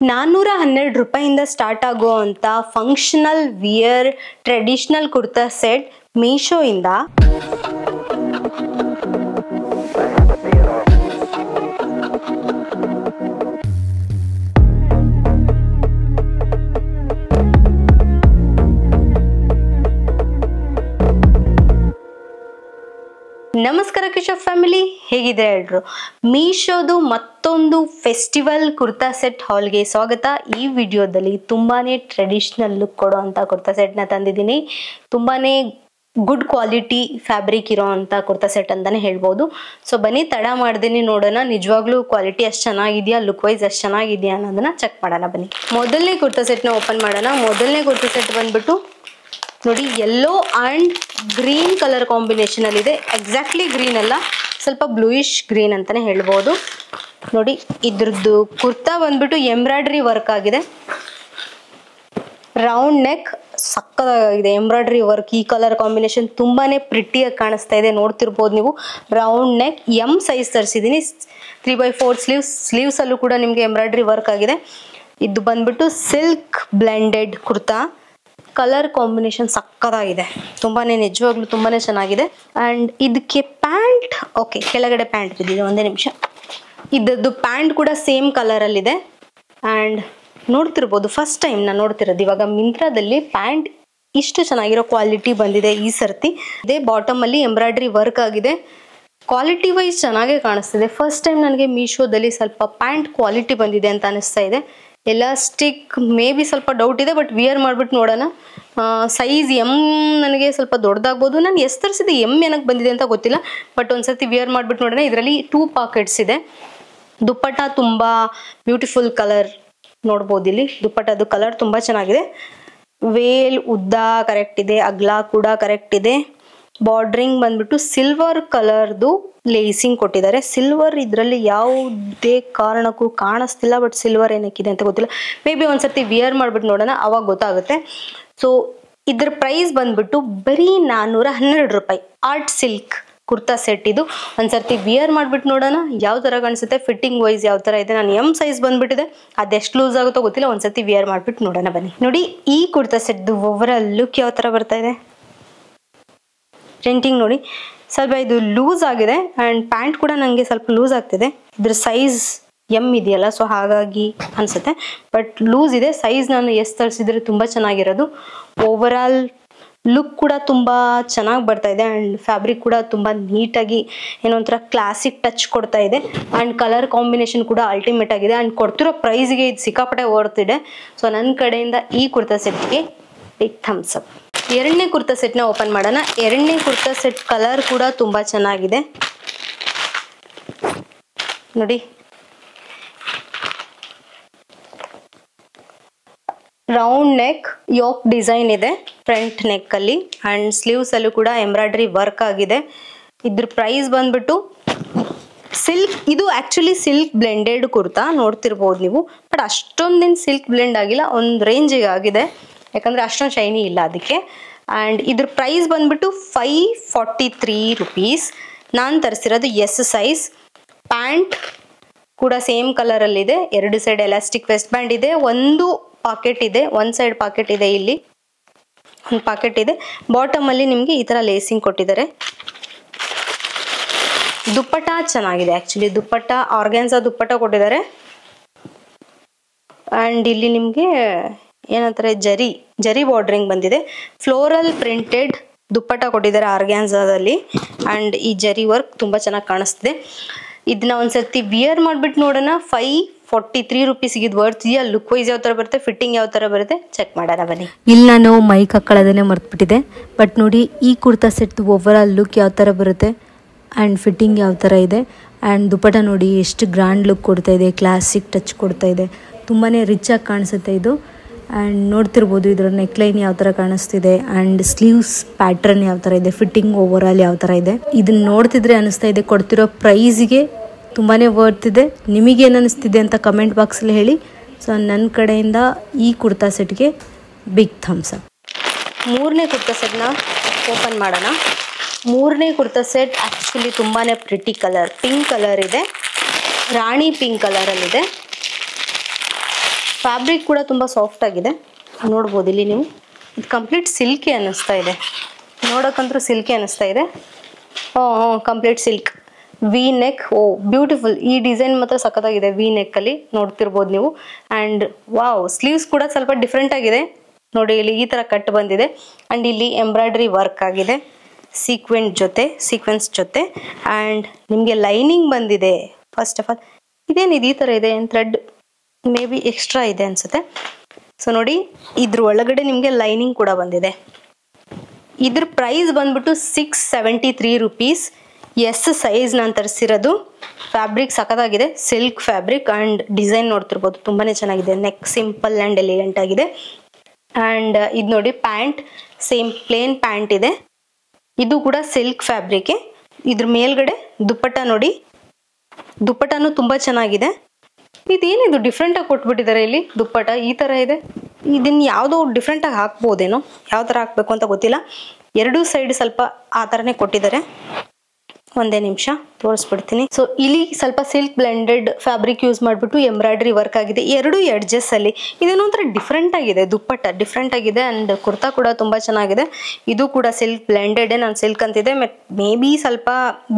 412 ರೂಪಾಯಿಂದ ಸ್ಟಾರ್ಟ್ ಆಗುವಂತ functional wear traditional kurta set Meesho ಇಂದ ನಮಸ್ಕಾರ ಕಿಶೋರ್ ಫ್ಯಾಮಿಲಿ, ಹೇಗಿದ್ದಾರೆ ಎಲ್ರು? ಮೀಶೋದು ಮತ್ತೊಂದು ಫೆಸ್ಟಿವಲ್ ಕುರ್ತಾ ಸೆಟ್ ಹಾಲ್ಗೆ ಸ್ವಾಗತ. ಈ ವಿಡಿಯೋದಲ್ಲಿ ತುಂಬಾನೇ ಟ್ರೆಡಿಷನಲ್ ಲುಕ್ ಕೊಡೋ ಅಂತ ಕುರ್ತಾ ಸೆಟ್ನ ತಂದಿದ್ದೀನಿ. ತುಂಬಾನೇ ಗುಡ್ ಕ್ವಾಲಿಟಿ ಫ್ಯಾಬ್ರಿಕ್ ಇರೋ ಅಂತ ಕುರ್ತಾ ಸೆಟ್ ಅಂತಾನೆ ಹೇಳ್ಬೋದು. ಸೊ ಬನ್ನಿ ತಡ ಮಾಡ್ದೇನೆ ನೋಡೋಣ, ನಿಜವಾಗ್ಲೂ ಕ್ವಾಲಿಟಿ ಅಷ್ಟು ಚೆನ್ನಾಗಿದೆಯಾ, ಲುಕ್ ವೈಸ್ ಅಷ್ಟು ಚೆನ್ನಾಗಿದೆಯಾ ಅನ್ನೋದನ್ನ ಚೆಕ್ ಮಾಡೋಣ. ಬನ್ನಿ ಮೊದಲನೇ ಕುರ್ತಾ ಸೆಟ್ನ ಓಪನ್ ಮಾಡೋಣ. ಮೊದಲನೇ ಕುರ್ತಾ ಸೆಟ್ ಬಂದ್ಬಿಟ್ಟು ನೋಡಿ, yellow and green colour combination ಅಲ್ಲಿ ಇದೆ. ಎಕ್ಸಾಕ್ಟ್ಲಿ ಗ್ರೀನ್ ಅಲ್ಲ, ಸ್ವಲ್ಪ ಬ್ಲೂಯಿಶ್ ಗ್ರೀನ್ ಅಂತಾನೆ ಹೇಳ್ಬೋದು. ನೋಡಿ, ಇದ್ರದ್ದು ಕುರ್ತಾ ಬಂದ್ಬಿಟ್ಟು ಎಂಬ್ರಾಯ್ಡ್ರಿ ವರ್ಕ್ ಆಗಿದೆ. ರೌಂಡ್ ನೆಕ್ ಸಕ್ಕತ್ತಾಗಿದೆ, ಎಂಬ್ರಾಯ್ಡ್ರಿ ವರ್ಕ್. ಈ ಕಲರ್ ಕಾಂಬಿನೇಷನ್ ತುಂಬಾನೇ ಪ್ರಿಟಿಯಾಗಿ ಕಾಣಿಸ್ತಾ ಇದೆ, ನೋಡ್ತಿರ್ಬೋದು ನೀವು. ರೌಂಡ್ ನೆಕ್, ಎಂ ಸೈಜ್ ತರಿಸಿದ್ದೀನಿ. 3/4 ಸ್ಲೀವ್ಸ್ ಅಲ್ಲೂ ಕೂಡ ನಿಮ್ಗೆ ಎಂಬ್ರಾಯ್ಡ್ರಿ ವರ್ಕ್ ಆಗಿದೆ. ಇದು ಬಂದ್ಬಿಟ್ಟು silk blended kurta. Colour combination ಸಕ್ಕತ್ತಾಗಿದೆ, ತುಂಬಾನೇ ನಿಜವಾಗ್ಲೂ ತುಂಬಾನೇ ಚೆನ್ನಾಗಿದೆ. ಅಂಡ್ ಇದಕ್ಕೆ ಪ್ಯಾಂಟ್, ಓಕೆ, ಕೆಳಗಡೆ ಪ್ಯಾಂಟ್ ಬಿದ್ದಿದೆ, ಒಂದೇ ನಿಮಿಷ. ಇದದ್ದು ಪ್ಯಾಂಟ್ ಕೂಡ ಸೇಮ್ ಕಲರ್ ಅಲ್ಲಿ ಇದೆ. ಅಂಡ್ ನೋಡ್ತಿರ್ಬೋದು, ಫಸ್ಟ್ ಟೈಮ್ ನಾನು ನೋಡ್ತಿರೋದು ಇವಾಗ ಮಿಂತ್ರಾದಲ್ಲಿ ಪ್ಯಾಂಟ್ ಇಷ್ಟು ಚೆನ್ನಾಗಿರೋ ಕ್ವಾಲಿಟಿ ಬಂದಿದೆ ಈ ಸರ್ತಿ. ಇದೇ ಬಾಟಮ್ ಅಲ್ಲಿ ಎಂಬ್ರಾಯ್ಡ್ರಿ ವರ್ಕ್ ಆಗಿದೆ. ಕ್ವಾಲಿಟಿ ವೈಸ್ ಚೆನ್ನಾಗೇ ಕಾಣಿಸ್ತಿದೆ. ಫಸ್ಟ್ ಟೈಮ್ ನನಗೆ ಮೀಶೋದಲ್ಲಿ ಸ್ವಲ್ಪ ಪ್ಯಾಂಟ್ ಕ್ವಾಲಿಟಿ ಬಂದಿದೆ ಅಂತ ಅನಿಸ್ತಾ ಇದೆ. ಎಲಾಸ್ಟಿಕ್ ಮೇ ಬಿ ಸ್ವಲ್ಪ ಡೌಟ್ ಇದೆ, ಬಟ್ ವಿಯರ್ ಮಾಡ್ಬಿಟ್ಟು ನೋಡೋಣ. ಸೈಜ್ ಎಮ್ ನನಗೆ ಸ್ವಲ್ಪ ದೊಡ್ಡದಾಗ್ಬೋದು. ನಾನು ಎಷ್ಟು ತರಿಸಿದೆ, ಎಮ್ ಏನಕ್ಕೆ ಬಂದಿದೆ ಅಂತ ಗೊತ್ತಿಲ್ಲ, ಬಟ್ ಒಂದ್ಸತಿ ವಿಯರ್ ಮಾಡ್ಬಿಟ್ಟು ನೋಡೋಣ. ಇದರಲ್ಲಿ 2 ಪಾಕೆಟ್ಸ್ ಇದೆ. ದುಪ್ಪಟ್ಟ ತುಂಬಾ ಬ್ಯೂಟಿಫುಲ್ ಕಲರ್ ನೋಡ್ಬೋದು. ಇಲ್ಲಿ ದುಪ್ಪಟ್ಟದು ಕಲರ್ ತುಂಬಾ ಚೆನ್ನಾಗಿದೆ. ವೇಲ್ ಉದ್ದ ಕರೆಕ್ಟ್ ಇದೆ, ಅಗ್ಲ ಕೂಡ ಕರೆಕ್ಟ್ ಇದೆ. ಬಾರ್ಡ್ರಿಂಗ್ ಬಂದ್ಬಿಟ್ಟು ಸಿಲ್ವರ್ ಕಲರ್ದು ಲೇಸಿಂಗ್ ಕೊಟ್ಟಿದ್ದಾರೆ. ಸಿಲ್ವರ್ ಇದರಲ್ಲಿ ಯಾವುದೇ ಕಾರಣಕ್ಕೂ ಕಾಣಿಸ್ತಿಲ್ಲ, ಬಟ್ ಸಿಲ್ವರ್ ಏನಕ್ಕಿದೆ ಅಂತ ಗೊತ್ತಿಲ್ಲ. ಮೇ ಬಿ ಒಂದ್ಸರ್ತಿ ವಿಯರ್ ಮಾಡ್ಬಿಟ್ಟು ನೋಡೋಣ, ಅವಾಗ ಗೊತ್ತಾಗುತ್ತೆ. ಸೊ ಇದ್ರ ಪ್ರೈಸ್ ಬಂದ್ಬಿಟ್ಟು ಬರೀ 412 ರೂಪಾಯಿ. ಆರ್ಟ್ ಸಿಲ್ಕ್ ಕುರ್ತಾ ಸೆಟ್ ಇದು. ಒಂದ್ಸರ್ತಿ ವಿಯರ್ ಮಾಡ್ಬಿಟ್ಟು ನೋಡೋಣ ಯಾವ ತರ ಕಾಣಿಸುತ್ತೆ, ಫಿಟ್ಟಿಂಗ್ ವೈಸ್ ಯಾವ ತರ ಇದೆ. ನಾನು ಎಂ ಸೈಜ್ ಬಂದ್ಬಿಟ್ಟಿದೆ, ಅದೆಷ್ಟು ಲೂಸ್ ಆಗುತ್ತೋ ಗೊತ್ತಿಲ್ಲ. ಒಂದ್ಸತಿ ವಿಯರ್ ಮಾಡ್ಬಿಟ್ಟು ನೋಡೋಣ ಬನ್ನಿ. ನೋಡಿ, ಈ ಕುರ್ತಾ ಸೆಟ್ ಓವರಾಲ್ ಲುಕ್ ಯಾವ ತರ ಬರ್ತಾ ಇದೆ. ಪ್ರಿಂಟಿಂಗ್ ನೋಡಿ, ಸ್ವಲ್ಪ ಇದು ಲೂಸ್ ಆಗಿದೆ. ಅಂಡ್ ಪ್ಯಾಂಟ್ ಕೂಡ ನನಗೆ ಸ್ವಲ್ಪ ಲೂಸ್ ಆಗ್ತಿದೆ. ಇದ್ರ ಸೈಜ್ ಎಂ ಇದೆಯಲ್ಲ, ಸೊ ಹಾಗಾಗಿ ಅನ್ಸುತ್ತೆ, ಬಟ್ ಲೂಸ್ ಇದೆ. ಸೈಜ್ ನಾನು ಎಷ್ಟು ತರಿಸಿದ್ರೆ ತುಂಬಾ ಚೆನ್ನಾಗಿರೋದು. ಓವರಾಲ್ ಲುಕ್ ಕೂಡ ತುಂಬಾ ಚೆನ್ನಾಗಿ ಬರ್ತಾ ಇದೆ. ಅಂಡ್ ಫ್ಯಾಬ್ರಿಕ್ ಕೂಡ ತುಂಬಾ ನೀಟಾಗಿ ಏನೋ ಒಂಥರ ಕ್ಲಾಸಿಕ್ ಟಚ್ ಕೊಡ್ತಾ ಇದೆ. ಅಂಡ್ ಕಲರ್ ಕಾಂಬಿನೇಷನ್ ಕೂಡ ಅಲ್ಟಿಮೇಟ್ ಆಗಿದೆ. ಅಂಡ್ ಕೊಡ್ತಿರೋ ಪ್ರೈಸ್ಗೆ ಇದು ಸಿಕ್ಕಾಪಟ್ಟೆ ವರ್ತ್ ಇದೆ. ಸೊ ನನ್ನ ಕಡೆಯಿಂದ ಈ ಕುರ್ತಾ ಸೆಟ್ಗೆ ಬಿಗ್ ಥಮ್ಸ್ ಅಪ್. ಎರಡನೇ ಕುರ್ತಾ ಸೆಟ್ನ ಓಪನ್ ಮಾಡೋಣ. ಎರಡನೇ ಕುರ್ತಾ ಸೆಟ್ ಕಲರ್ ಕೂಡ ತುಂಬಾ ಚೆನ್ನಾಗಿದೆ. ನೋಡಿ, ರೌಂಡ್ ನೆಕ್, ಯೋಕ್ ಡಿಸೈನ್ ಇದೆ ಫ್ರಂಟ್ ನೆಕ್ ಅಲ್ಲಿ. ಅಂಡ್ ಸ್ಲೀವ್ಸ್ ಅಲ್ಲೂ ಕೂಡ ಎಂಬ್ರಾಯ್ಡ್ರಿ ವರ್ಕ್ ಆಗಿದೆ. ಇದ್ರ ಪ್ರೈಸ್ ಬಂದ್ಬಿಟ್ಟು ಸಿಲ್ಕ್, ಇದು ಆಕ್ಚುಲಿ ಸಿಲ್ಕ್ ಬ್ಲೆಂಡೆಡ್ ಕುರ್ತಾ ನೋಡ್ತಿರ್ಬೋದು ನೀವು, ಬಟ್ ಅಷ್ಟೊಂದೇನು ಸಿಲ್ಕ್ ಬ್ಲೆಂಡ್ ಆಗಿಲ್ಲ, ಒಂದು ರೇಂಜಿಗೆ ಆಗಿದೆ, ಯಾಕಂದ್ರೆ ಅಷ್ಟೊಂದು ಶೈನಿ ಇಲ್ಲ ಅದಕ್ಕೆ. ಅಂಡ್ ಇದ್ರ ಪ್ರೈಸ್ ಬಂದ್ಬಿಟ್ಟು 543 ರೂಪೀಸ್. ನಾನು ತರಿಸಿರೋದು ಎಸ್ ಸೈಜ್. ಪ್ಯಾಂಟ್ ಕೂಡ ಸೇಮ್ ಕಲರ್ ಅಲ್ಲಿ ಇದೆ. 2 ಸೈಡ್ ಎಲಾಸ್ಟಿಕ್ ವೆಸ್ಟ್ ಬ್ಯಾಂಡ್ ಇದೆ. ಒಂದು ಪಾಕೆಟ್ ಇದೆ, ಒಂದ್ ಸೈಡ್ ಪಾಕೆಟ್ ಇದೆ, ಇಲ್ಲಿ ಒಂದು ಪಾಕೆಟ್ ಇದೆ. ಬಾಟಮ್ ಅಲ್ಲಿ ನಿಮ್ಗೆ ಈ ತರ ಲೇಸಿಂಗ್ ಕೊಟ್ಟಿದ್ದಾರೆ. ದುಪ್ಪಟ್ಟ ಚೆನ್ನಾಗಿದೆ, ಆಕ್ಚುಲಿ ದುಪ್ಪಟ್ಟ ಆರ್ಗ್ಯಾನ್ಸಾ ದುಪ್ಪಟ್ಟ ಕೊಟ್ಟಿದ್ದಾರೆ. ಅಂಡ್ ಇಲ್ಲಿ ನಿಮ್ಗೆ ಏನಂತಾರೆ, ಜರಿ ಬಾರ್ಡ್ರಿಂಗ್ ಬಂದಿದೆ. ಫ್ಲೋರಲ್ ಪ್ರಿಂಟೆಡ್ ದುಪ್ಪಟ್ಟ ಕೊಟ್ಟಿದ್ದಾರೆ ಆರ್ಗ್ಯಾನ್ಸಾದಲ್ಲಿ. ಅಂಡ್ ಈ ಜರಿ ವರ್ಕ್ ತುಂಬಾ ಚೆನ್ನಾಗಿ ಕಾಣಿಸ್ತಿದೆ. ಇದನ್ನ ಒಂದ್ಸರ್ತಿ ವಿಯರ್ ಮಾಡ್ಬಿಟ್ಟು ನೋಡೋಣ. 543 ರೂಪೀಸ್ಗೆ ಇದು ವರ್ತ್ ಇದೆಯಾ, ಲುಕ್ ವೈಸ್ ಯಾವ ತರ ಬರುತ್ತೆ, ಫಿಟ್ಟಿಂಗ್ ಯಾವ ತರ ಬರುತ್ತೆ, ಚೆಕ್ ಮಾಡೋಣ ಬನ್ನಿ. ಇಲ್ಲಿ ನಾನು ಮೈಕ್ ಹಾಕೊಳ್ಳೋದನ್ನೇ ಮರ್ತ್ಬಿಟ್ಟಿದೆ, ಬಟ್ ನೋಡಿ ಈ kurta set over all look ಯಾವ ತರ ಬರುತ್ತೆ ಆ್ಯಂಡ್ ಫಿಟ್ಟಿಂಗ್ ಯಾವ ತರ ಇದೆ. ಆ್ಯಂಡ್ ದುಪ್ಪಟ್ಟ ನೋಡಿ ಎಷ್ಟು ಗ್ರ್ಯಾಂಡ್ ಲುಕ್ ಕೊಡ್ತಾ ಇದೆ, ಕ್ಲಾಸಿಕ್ ಟಚ್ ಕೊಡ್ತಾ ಇದೆ, ತುಂಬಾ ರಿಚ್ ಆಗಿ ಕಾಣಿಸುತ್ತೆ ಇದು. ಆ್ಯಂಡ್ ನೋಡ್ತಿರ್ಬೋದು ಇದರ ನೆಕ್ಲೈನ್ ಯಾವ ಥರ ಕಾಣಿಸ್ತಿದೆ. ಆ್ಯಂಡ್ ಸ್ಲೀವ್ಸ್ ಪ್ಯಾಟ್ರನ್ ಯಾವ ಥರ ಇದೆ, ಫಿಟ್ಟಿಂಗ್ ಓವರ್ ಆಲ್ ಯಾವ ಥರ ಇದೆ. ಇದನ್ನ ನೋಡ್ತಿದ್ರೆ ಅನಿಸ್ತಾ ಇದೆ ಕೊಡ್ತಿರೋ ಪ್ರೈಸ್ಗೆ ತುಂಬಾ ವರ್ತ್ ಇದೆ. ನಿಮಗೇನು ಅನಿಸ್ತಿದೆ ಅಂತ ಕಮೆಂಟ್ ಬಾಕ್ಸಲ್ಲಿ ಹೇಳಿ. ಸೊ ನನ್ನ ಕಡೆಯಿಂದ ಈ ಕುರ್ತಾ ಸೆಟ್ಗೆ ಬಿಗ್ ಥಮ್ಸ್ ಅಪ್. ಮೂರನೇ ಕುರ್ತಾ ಸೆಟ್ನ ಓಪನ್ ಮಾಡೋಣ. ಮೂರನೇ ಕುರ್ತಾ ಸೆಟ್ ಆ್ಯಕ್ಚುಲಿ ತುಂಬಾ ಪ್ರಿಟಿ ಕಲರ್, ಪಿಂಕ್ ಕಲರ್ ಇದೆ, ರಾಣಿ ಪಿಂಕ್ ಕಲರಲ್ಲಿದೆ. ಫ್ಯಾಬ್ರಿಕ್ ಕೂಡ ತುಂಬ ಸಾಫ್ಟ್ ಆಗಿದೆ, ನೋಡ್ಬೋದು ಇಲ್ಲಿ ನೀವು. ಇದು ಕಂಪ್ಲೀಟ್ ಸಿಲ್ಕಿ ಅನ್ನಿಸ್ತಾ ಇದೆ, ನೋಡೋಕ್ಕಂತೂ ಸಿಲ್ಕಿ ಅನ್ನಿಸ್ತಾ ಇದೆ. Complete silk. V neck, oh beautiful. ಈ ಡಿಸೈನ್ ಮಾತ್ರ ಸಖತ್ತಾಗಿದೆ, ವಿ ನೆಕ್ಕಲ್ಲಿ ನೋಡ್ತಿರ್ಬೋದು ನೀವು. ಆ್ಯಂಡ್ ವಾವ್, ಸ್ಲೀವ್ಸ್ ಕೂಡ ಸ್ವಲ್ಪ ಡಿಫ್ರೆಂಟ್ ಆಗಿದೆ ನೋಡಿ, ಇಲ್ಲಿ ಈ ಥರ ಕಟ್ ಬಂದಿದೆ. ಆ್ಯಂಡ್ ಇಲ್ಲಿ ಎಂಬ್ರಾಯ್ಡ್ರಿ ವರ್ಕ್ ಆಗಿದೆ ಸೀಕ್ವೆನ್ಸ್ ಜೊತೆ. ಆ್ಯಂಡ್ ನಿಮಗೆ ಲೈನಿಂಗ್ ಬಂದಿದೆ. ಫಸ್ಟ್ ಆಫ್ ಆಲ್ ಇದೇನಿದೆ ಈ ಥರ ಇದೆ, ಥ್ರೆಡ್ ಮೇ ಬಿ ಎಕ್ಸ್ಟ್ರಾ ಇದೆ ಅನ್ಸುತ್ತೆ. ಸೊ ನೋಡಿ, ಇದ್ರ ಒಳಗಡೆ ನಿಮಗೆ ಲೈನಿಂಗ್ ಕೂಡ ಬಂದಿದೆ. ಇದ್ರ ಪ್ರೈಸ್ ಬಂದ್ಬಿಟ್ಟು 673 ರೂಪೀಸ್. ಎಸ್ ಸೈಜ್ ನಾನು ತರಿಸಿರೋದು. ಫ್ಯಾಬ್ರಿಕ್ ಸಖತ್ತಾಗಿದೆ, ಸಿಲ್ಕ್ ಫ್ಯಾಬ್ರಿಕ್. ಆ್ಯಂಡ್ ಡಿಸೈನ್ ನೋಡ್ತಿರ್ಬೋದು, ತುಂಬಾನೇ ಚೆನ್ನಾಗಿದೆ. ನೆಕ್ ಸಿಂಪಲ್ ಆ್ಯಂಡ್ ಎಲಿಗೆಂಟ್ ಆಗಿದೆ. ಆ್ಯಂಡ್ ಇದು ನೋಡಿ, ಪ್ಯಾಂಟ್ ಸೇಮ್ ಪ್ಲೇನ್ ಪ್ಯಾಂಟ್ ಇದೆ. ಇದು ಕೂಡ ಸಿಲ್ಕ್ ಫ್ಯಾಬ್ರಿಕ್. ಇದ್ರ ಮೇಲ್ಗಡೆ ದುಪ್ಪಟ್ಟ ನೋಡಿ, ದುಪ್ಪಟ್ಟನೂ ತುಂಬ ಚೆನ್ನಾಗಿದೆ. ಇದೇನಿದು ಡಿಫ್ರೆಂಟಾಗಿ ಕೊಟ್ಬಿಟ್ಟಿದ್ದಾರೆ ಇಲ್ಲಿ. ದುಪ್ಪಟ್ಟ ಈ ಥರ ಇದೆ. ಇದನ್ನು ಯಾವುದೋ ಡಿಫ್ರೆಂಟಾಗಿ ಹಾಕ್ಬೋದೇನೋ, ಯಾವ ಥರ ಹಾಕಬೇಕು ಅಂತ ಗೊತ್ತಿಲ್ಲ. ಎರಡೂ ಸೈಡ್ ಸ್ವಲ್ಪ ಆ ಥರನೇ ಕೊಟ್ಟಿದ್ದಾರೆ. ಒಂದೇ ನಿಮಿಷ ತೋರಿಸ್ಬಿಡ್ತೀನಿ. ಸೊ ಇಲ್ಲಿ ಸ್ವಲ್ಪ ಸಿಲ್ಕ್ ಬ್ಲೆಂಡೆಡ್ ಫ್ಯಾಬ್ರಿಕ್ ಯೂಸ್ ಮಾಡಿಬಿಟ್ಟು ಎಂಬ್ರಾಯ್ಡ್ರಿ ವರ್ಕ್ ಆಗಿದೆ ಎರಡೂ ಎಡ್ಜಸ್ ಅಲ್ಲಿ. ಇದನ್ನೊಂಥರ ಡಿಫ್ರೆಂಟ್ ಆಗಿದೆ, ದುಪ್ಪಟ್ಟ ಡಿಫ್ರೆಂಟ್ ಆಗಿದೆ. ಅಂಡ್ ಕುರ್ತಾ ಕೂಡ ತುಂಬಾ ಚೆನ್ನಾಗಿದೆ. ಇದು ಕೂಡ ಸಿಲ್ಕ್ ಬ್ಲೆಂಡೆಡ್, ನಾನು ಸಿಲ್ಕ್ ಅಂತಿದೆ, ಮೇ ಬಿ ಸ್ವಲ್ಪ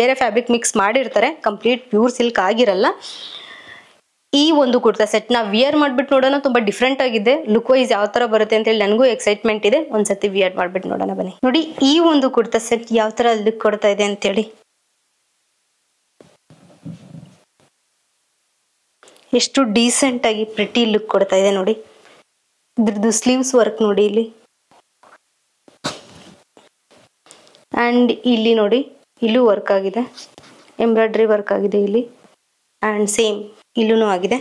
ಬೇರೆ ಫ್ಯಾಬ್ರಿಕ್ ಮಿಕ್ಸ್ ಮಾಡಿರ್ತಾರೆ, ಕಂಪ್ಲೀಟ್ ಪ್ಯೂರ್ ಸಿಲ್ಕ್ ಆಗಿರಲ್ಲ. ಈ ಒಂದು ಕುರ್ತಾ ಸೆಟ್ ನಾ ವಿಯರ್ ಮಾಡ್ಬಿಟ್ಟು ನೋಡೋಣ, ತುಂಬಾ ಡಿಫ್ರೆಂಟ್ ಆಗಿದೆ. ಲುಕ್ ವೈಸ್ ಯಾವ ತರ ಬರುತ್ತೆ ಅಂತ ಹೇಳಿ ನನಗೂ ಎಕ್ಸೈಟ್ಮೆಂಟ್ ಇದೆ. ಒಂದ್ಸತಿ ವಿಯರ್ ಮಾಡ್ಬಿಟ್ಟು ನೋಡೋಣ ಬನ್ನಿ. ನೋಡಿ ಈ ಒಂದು ಕುರ್ತಾ ಸೆಟ್ ಯಾವ ತರ ಲುಕ್ ಕೊಡ್ತಾ ಇದೆ ಅಂತೇಳಿ. ಎಷ್ಟು ಡೀಸೆಂಟ್ ಆಗಿ ಪ್ರಿಟಿ ಲುಕ್ ಕೊಡ್ತಾ ಇದೆ ನೋಡಿ. ಇದ್ರದ್ದು ಸ್ಲೀವ್ಸ್ ವರ್ಕ್ ನೋಡಿ ಇಲ್ಲಿ. ಅಂಡ್ ಇಲ್ಲಿ ನೋಡಿ, ಇಲ್ಲೂ ವರ್ಕ್ ಆಗಿದೆ, ಎಂಬ್ರಾಯ್ಡ್ರಿ ವರ್ಕ್ ಆಗಿದೆ ಇಲ್ಲಿ. ಅಂಡ್ ಸೇಮ್ ಇಲ್ಲೂ ಆಗಿದೆ.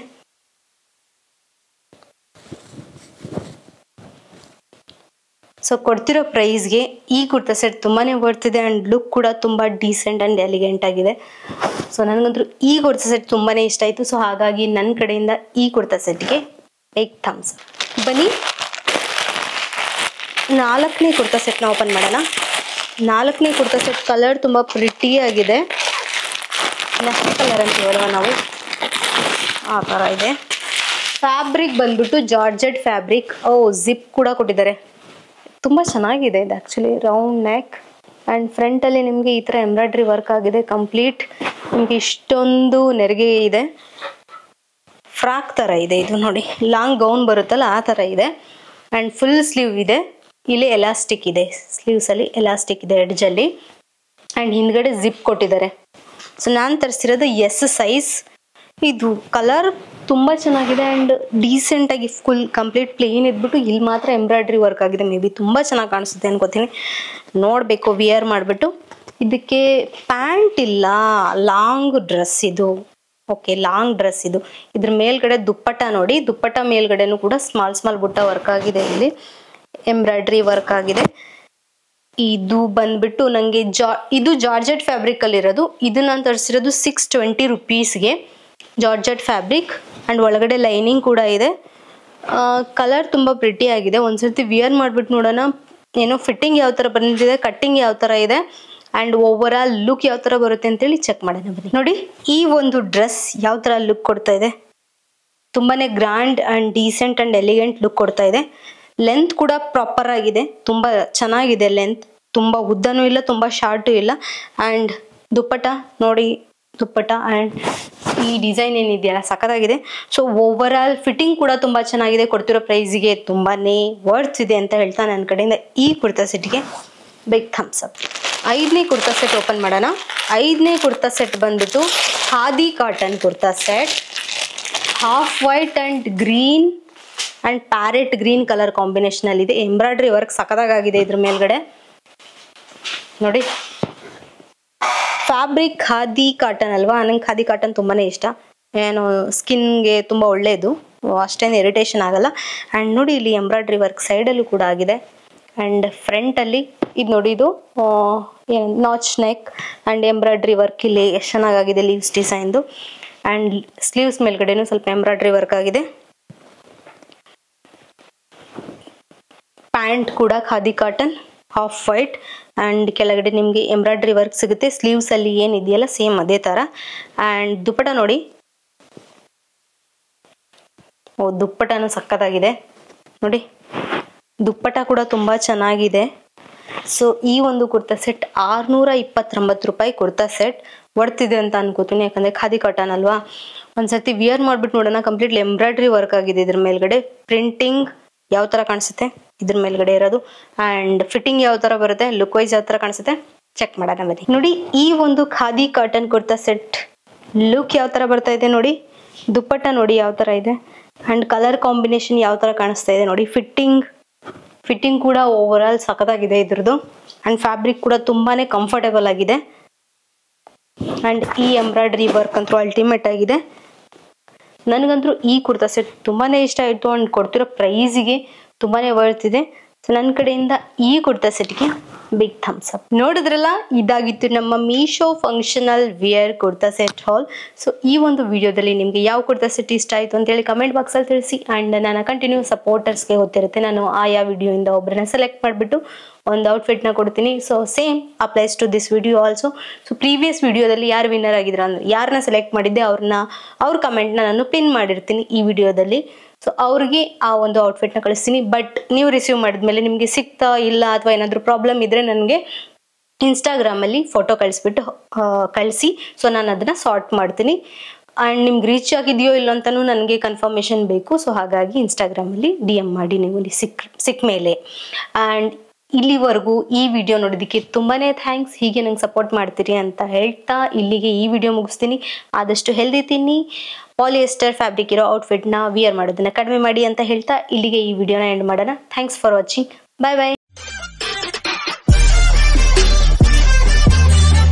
ಸೊ ಕೊಡ್ತಿರೋ ಪ್ರೈಸ್ಗೆ ಈ ಕುರ್ತಾ ಸೆಟ್ ತುಂಬಾನೇ ಬರ್ತಿದೆ. ಅಂಡ್ ಲುಕ್ ಕೂಡ ತುಂಬಾ ಡೀಸೆಂಟ್ ಅಂಡ್ ಎಲಿಗೆಂಟ್ ಆಗಿದೆ. ಸೊ ನನಗಂತೂ ಈ ಕುರ್ತಾ ಸೆಟ್ ತುಂಬಾನೇ ಇಷ್ಟ ಆಯ್ತು. ಸೊ ಹಾಗಾಗಿ ನನ್ನ ಕಡೆಯಿಂದ ಈ ಕುರ್ತಾ ಸೆಟ್ಗೆ ಬಿಗ್ ಥಮ್ಸ್ ಅಪ್. ಬನ್ನಿ 4ನೇ ಕುರ್ತಾ ಸೆಟ್ನ ಓಪನ್ ಮಾಡೋಣ. 4ನೇ ಕುರ್ತಾ ಸೆಟ್ ಕಲರ್ ತುಂಬಾ ಪ್ರಿಟಿ ಆಗಿದೆ. ನೆಕ್ಸ್ಟ್ ಕಲರ್ ಅಂತ ಹೇಳುವ ನಾವು, ಆ ಥರ ಇದೆ. ಫ್ಯಾಬ್ರಿಕ್ ಬಂದ್ಬಿಟ್ಟು ಜಾರ್ಜೆಟ್ ಫ್ಯಾಬ್ರಿಕ್. ಜಿಪ್ ಕೂಡ ಕೊಟ್ಟಿದ್ದಾರೆ, ತುಂಬ ಚೆನ್ನಾಗಿದೆ ಇದು. ಆ್ಯಕ್ಚುಲಿ ರೌಂಡ್ ನೆಕ್ ಆ್ಯಂಡ್ ಫ್ರಂಟಲ್ಲಿ ನಿಮಗೆ ಈ ಥರ ಎಂಬ್ರಾಯ್ಡ್ರಿ ವರ್ಕ್ ಆಗಿದೆ. ಕಂಪ್ಲೀಟ್ ನಿಮಗೆ ಇಷ್ಟೊಂದು ನೆರಿಗೆ ಇದೆ. ಫ್ರಾಕ್ ಥರ ಇದೆ ಇದು ನೋಡಿ, ಲಾಂಗ್ ಗೌನ್ ಬರುತ್ತಲ್ಲ ಆ ಥರ ಇದೆ. ಆ್ಯಂಡ್ ಫುಲ್ ಸ್ಲೀವ್ ಇದೆ. ಇಲ್ಲಿ ಎಲಾಸ್ಟಿಕ್ ಇದೆ, ಸ್ಲೀವ್ಸಲ್ಲಿ ಎಲಾಸ್ಟಿಕ್ ಇದೆ ಎಡ್ಜಲ್ಲಿ. ಆ್ಯಂಡ್ ಹಿಂದ್ಗಡೆ ಜಿಪ್ ಕೊಟ್ಟಿದ್ದಾರೆ. ಸೊ ನಾನು ತರಿಸಿರೋದು ಎಸ್ ಸೈಜ್. ಇದು ಕಲರ್ ತುಂಬ ಚೆನ್ನಾಗಿದೆ ಆ್ಯಂಡ್ ಡೀಸೆಂಟಾಗಿ ಫುಲ್ ಕಂಪ್ಲೀಟ್ ಪ್ಲೇನ್ ಇದ್ಬಿಟ್ಟು ಇಲ್ಲಿ ಮಾತ್ರ ಎಂಬ್ರಾಯ್ಡ್ರಿ ವರ್ಕ್ ಆಗಿದೆ. ಮೇ ಬಿ ತುಂಬ ಚೆನ್ನಾಗಿ ಕಾಣಿಸುತ್ತೆ ಅನ್ಕೋತೀನಿ, ನೋಡಬೇಕು ವಿಯರ್ ಮಾಡಿಬಿಟ್ಟು. ಇದಕ್ಕೆ ಪ್ಯಾಂಟ್ ಇಲ್ಲ, ಲಾಂಗ್ ಡ್ರೆಸ್ ಇದು. ಓಕೆ, ಲಾಂಗ್ ಡ್ರೆಸ್ ಇದು. ಇದ್ರ ಮೇಲ್ಗಡೆ ದುಪ್ಪಟ್ಟ ನೋಡಿ, ದುಪ್ಪಟ್ಟ ಮೇಲ್ಗಡೆನೂ ಕೂಡ ಸ್ಮಾಲ್ ಬುಟ್ಟ ವರ್ಕ್ ಆಗಿದೆ. ಇಲ್ಲಿ ಎಂಬ್ರಾಯ್ಡ್ರಿ ವರ್ಕ್ ಆಗಿದೆ. ಇದು ಬಂದ್ಬಿಟ್ಟು ನನಗೆ ಇದು ಜಾರ್ಜೆಟ್ ಫ್ಯಾಬ್ರಿಕ್ ಅಲ್ಲಿ ಇರೋದು. ಇದು ನಾನು ತರಿಸಿರೋದು 620 ರೂಪೀಸ್ಗೆ. ಜಾರ್ಜೆಟ್ ಫ್ಯಾಬ್ರಿಕ್ ಆ್ಯಂಡ್ ಒಳಗಡೆ ಲೈನಿಂಗ್ ಕೂಡ ಇದೆ. ಕಲರ್ ತುಂಬ ಪ್ರಿಟಿ ಆಗಿದೆ. ಒಂದ್ಸರ್ತಿ ವಿಯರ್ ಮಾಡಿಬಿಟ್ಟು ನೋಡೋಣ ಏನೋ ಫಿಟ್ಟಿಂಗ್ ಯಾವ ಥರ ಬಂದಿದೆ, ಕಟ್ಟಿಂಗ್ ಯಾವ ಥರ ಇದೆ ಆ್ಯಂಡ್ ಓವರ್ ಆಲ್ ಲುಕ್ ಯಾವ ಥರ ಬರುತ್ತೆ ಅಂತೇಳಿ ಚೆಕ್ ಮಾಡೋಣ ಬನ್ನಿ. ನೋಡಿ ಈ ಒಂದು ಡ್ರೆಸ್ ಯಾವ ಥರ ಲುಕ್ ಕೊಡ್ತಾ ಇದೆ. ತುಂಬಾ grand and decent and elegant look ಕೊಡ್ತಾ ಇದೆ. ಲೆಂತ್ ಕೂಡ ಪ್ರಾಪರ್ ಆಗಿದೆ, ತುಂಬ ಚೆನ್ನಾಗಿದೆ ಲೆಂತ್. ತುಂಬ ಉದ್ದನೂ ಇಲ್ಲ, ತುಂಬ ಶಾರ್ಟು ಇಲ್ಲ. ಆ್ಯಂಡ್ ದುಪ್ಪಟ್ಟ ನೋಡಿ, ದುಪ್ಪಟ್ಟ ಆ್ಯಂಡ್ ಈ ಡಿಸೈನ್ ಏನಿದೆಯಲ್ಲ ಸಖತ್ತಾಗಿದೆ. ಸೊ ಓವರ್ ಆಲ್ ಫಿಟ್ಟಿಂಗ್ ಕೂಡ ತುಂಬ ಚೆನ್ನಾಗಿದೆ. ಕೊಡ್ತಿರೋ ಪ್ರೈಸಿಗೆ ತುಂಬಾ ವರ್ತ್ ಇದೆ ಅಂತ ಹೇಳ್ತಾ ನನ್ನ ಕಡೆಯಿಂದ ಈ ಕುರ್ತಾ ಸೆಟ್ಗೆ ಬಿಗ್ ಥಮ್ಸ್ ಅಪ್. 5ನೇ ಕುರ್ತಾ ಸೆಟ್ ಓಪನ್ ಮಾಡೋಣ. 5ನೇ ಕುರ್ತಾ ಸೆಟ್ ಬಂದ್ಬಿಟ್ಟು khadi cotton kurta set. Half white and green and parrot green colour combination ಅಲ್ಲಿ ಇದೆ. ಎಂಬ್ರಾಯ್ಡ್ರಿ ವರ್ಕ್ ಸಖತ್ತಾಗಿದೆ ಇದ್ರ ಮೇಲ್ಗಡೆ ನೋಡಿ. ಫ್ಯಾಬ್ರಿಕ್ ಖಾದಿ ಕಾಟನ್ ಅಲ್ವಾ, ನಂಗೆ ಖಾದಿ ಕಾಟನ್ ತುಂಬಾನೇ ಇಷ್ಟ. ಏನು ಸ್ಕಿನ್ಗೆ ತುಂಬ ಒಳ್ಳೆಯದು, ಅಷ್ಟೇನು ಇರಿಟೇಷನ್ ಆಗಲ್ಲ. ಆ್ಯಂಡ್ ನೋಡಿ ಇಲ್ಲಿ ಎಂಬ್ರಾಯ್ಡ್ರಿ ವರ್ಕ್ ಸೈಡಲ್ಲೂ ಕೂಡ ಆಗಿದೆ. ಆ್ಯಂಡ್ ಫ್ರಂಟಲ್ಲಿ ಇದು ನೋಡಿ, ಇದು notch neck and embroidery work ಇಲ್ಲಿ ಎಷ್ಟು ಚೆನ್ನಾಗಾಗಿದೆ ಲೀವ್ಸ್ ಡಿಸೈನ್ದು. ಆ್ಯಂಡ್ ಸ್ಲೀವ್ಸ್ ಮೇಲ್ಗಡೆನೂ ಸ್ವಲ್ಪ ಎಂಬ್ರಾಯ್ಡ್ರಿ ವರ್ಕ್ ಆಗಿದೆ. ಪ್ಯಾಂಟ್ ಕೂಡ khadi cotton half white and ಕೆಳಗಡೆ ನಿಮಗೆ ಎಂಬ್ರಾಯ್ಡ್ರಿ ವರ್ಕ್ ಸಿಗುತ್ತೆ. ಸ್ಲೀವ್ಸ್ ಅಲ್ಲಿ ಏನಿದೆಯಲ್ಲ ಸೇಮ್ ಅದೇ ಥರ. ಆ್ಯಂಡ್ ದುಪ್ಪಟ ನೋಡಿ, ದುಪ್ಪಟನೂ ಸಕ್ಕತ್ತಾಗಿದೆ ನೋಡಿ, ದುಪ್ಪಟ ಕೂಡ ತುಂಬಾ ಚೆನ್ನಾಗಿದೆ. ಸೊ ಈ ಒಂದು ಕುರ್ತಾ ಸೆಟ್ 629 ರೂಪಾಯಿ ಕುರ್ತಾ ಸೆಟ್ ವರ್ತಿದೆ ಅಂತ ಅನ್ಕೋತೀನಿ, ಯಾಕಂದ್ರೆ ಖಾದಿ ಕಾಟನ್ ಅಲ್ವಾ. ಒಂದ್ಸತಿ ವಿಯರ್ ಮಾಡ್ಬಿಟ್ಟು ನೋಡೋಣ. ಕಂಪ್ಲೀಟ್ಲಿ ಎಂಬ್ರಾಯ್ಡ್ರಿ ವರ್ಕ್ ಆಗಿದೆ ಇದ್ರ ಮೇಲ್ಗಡೆ. ಪ್ರಿಂಟಿಂಗ್ ಯಾವ ತರ ಕಾಣಿಸುತ್ತೆ ಇದ್ರ ಮೇಲ್ಗಡೆ ಇರೋದು, ಅಂಡ್ ಫಿಟ್ಟಿಂಗ್ ಯಾವ ತರ ಬರುತ್ತೆ, ಲುಕ್ ವೈಸ್ ಯಾವ ತರ ಕಾಣಿಸುತ್ತೆ ಚೆಕ್ ಮಾಡೋಣ ಬನ್ನಿ. ನೋಡಿ ಈ ಒಂದು khadi cotton kurta set look ಯಾವ ತರ ಬರ್ತಾ ಇದೆ ನೋಡಿ. ದುಪ್ಪಟ್ಟ ನೋಡಿ ಯಾವ ತರ ಇದೆ, ಅಂಡ್ ಕಲರ್ ಕಾಂಬಿನೇಷನ್ ಯಾವ ತರ ಕಾಣಿಸ್ತಾ ಇದೆ ನೋಡಿ. ಫಿಟ್ಟಿಂಗ್ ಕೂಡ ಓವರ್ ಆಲ್ ಸಖತ್ತಾಗಿದೆ ಇದ್ರದ್ದು, ಅಂಡ್ ಫ್ಯಾಬ್ರಿಕ್ ಕೂಡ ತುಂಬಾನೇ ಕಂಫರ್ಟೇಬಲ್ ಆಗಿದೆ. ಅಂಡ್ ಈ ಎಂಬ್ರಾಯ್ಡ್ರಿ ವರ್ಕ್ ಅಂತೂ ಅಲ್ಟಿಮೇಟ್ ಆಗಿದೆ. ನನಗಂತೂ ಈ ಕುರ್ತಾ ಸೆಟ್ ತುಂಬಾನೇ ಇಷ್ಟ ಆಯ್ತು, ಅಂಡ್ ಕೊಡ್ತಿರೋ ಪ್ರೈಸಿಗೆ ತುಂಬಾನೇ ವರ್ತ್ ಇದೆ. ಸೊ ನನ್ನ ಕಡೆಯಿಂದ ಈ ಕುರ್ತಾ ಸೆಟ್ಗೆ ಬಿಗ್ ಥಮ್ಸ್ ಅಪ್. ನೋಡಿದ್ರಲ್ಲ, ಇದಾಗಿತ್ತು ನಮ್ಮ Meesho functional wear kurta set haul. So ಈ ಒಂದು ವಿಡಿಯೋದಲ್ಲಿ ನಿಮ್ಗೆ ಯಾವ ಕುರ್ತಾ ಸೆಟ್ ಇಷ್ಟ ಆಯ್ತು ಅಂತ ಹೇಳಿ ಕಮೆಂಟ್ ಬಾಕ್ಸ್ ಅಲ್ಲಿ ತಿಳಿಸಿ. ಅಂಡ್ ನನ್ನ ಕಂಟಿನ್ಯೂ ಸಪೋರ್ಟರ್ಸ್ಗೆ ಗೊತ್ತಿರುತ್ತೆ, ನಾನು ಆಯಾ ವಿಡಿಯೋಯಿಂದ ಒಬ್ಬರನ್ನ ಸೆಲೆಕ್ಟ್ ಮಾಡಿಬಿಟ್ಟು ಒಂದು ಔಟ್ಫಿಟ್ ನ ಕೊಡ್ತೀನಿ. So same applies to this video also. So previous ವಿಡಿಯೋದಲ್ಲಿ ಯಾರು ವಿನ್ನರ್ ಆಗಿದ್ರ ಅಂದ್ರೆ ಯಾರನ್ನ ಸೆಲೆಕ್ಟ್ ಮಾಡಿದ್ದೆ ಅವ್ರ ಕಮೆಂಟ್ನ ನಾನು ಪಿನ್ ಮಾಡಿರ್ತೀನಿ ಈ ವಿಡಿಯೋದಲ್ಲಿ. ಸೊ ಅವ್ರಿಗೆ ಆ ಒಂದು ಔಟ್ಫಿಟ್ ನ ಕಳಿಸ್ತೀನಿ. ಬಟ್ ನೀವು ರಿಸೀವ್ ಮಾಡಿದ್ಮೇಲೆ ನಿಮ್ಗೆ ಸಿಗ್ತಾ ಇಲ್ಲ ಅಥವಾ ಏನಾದ್ರು ಪ್ರಾಬ್ಲಮ್ ಇದ್ರೆ ನನಗೆ ಇನ್ಸ್ಟಾಗ್ರಾಮ್ ಅಲ್ಲಿ ಫೋಟೋ ಕಳಿಸಿ. ಸೊ ನಾನು ಅದನ್ನ ಸಾರ್ಟ್ ಮಾಡ್ತೀನಿ. ಅಂಡ್ ನಿಮ್ಗೆ ರೀಚ್ ಆಗಿದೆಯೋ ಇಲ್ಲ ಅಂತಾನು ನನಗೆ ಕನ್ಫರ್ಮೇಶನ್ ಬೇಕು. ಸೊ ಹಾಗಾಗಿ ಇನ್ಸ್ಟಾಗ್ರಾಮ್ ಅಲ್ಲಿ DM ಮಾಡಿ ನೀವು ಸಿಕ್ಕ ಮೇಲೆ. ಅಂಡ್ ಇಲ್ಲಿವರೆಗೂ ಈ ವಿಡಿಯೋ ನೋಡೋದಕ್ಕೆ ತುಂಬಾನೇ ಥ್ಯಾಂಕ್ಸ್. ಹೀಗೆ ನಂಗೆ ಸಪೋರ್ಟ್ ಮಾಡ್ತೀರಿ ಅಂತ ಹೇಳ್ತಾ ಇಲ್ಲಿಗೆ ಈ ವಿಡಿಯೋ ಮುಗಿಸ್ತೀನಿ. ಆದಷ್ಟು ಹೆಲ್ದಿ ತಿನ್ನಿ, ಪಾಲಿಯೆಸ್ಟರ್ ಫ್ಯಾಬ್ರಿಕ್ ಇರೋ ಔಟ್ಫಿಟ್ ನ ವಿಯರ್ ಮಾಡೋದನ್ನ ಕಡಿಮೆ ಮಾಡಿ ಅಂತ ಹೇಳ್ತಾ ಇಲ್ಲಿಗೆ ಈ ವಿಡಿಯೋನ ಎಂಡ್ ಮಾಡೋಣ. Thanks for watching. Bye bye.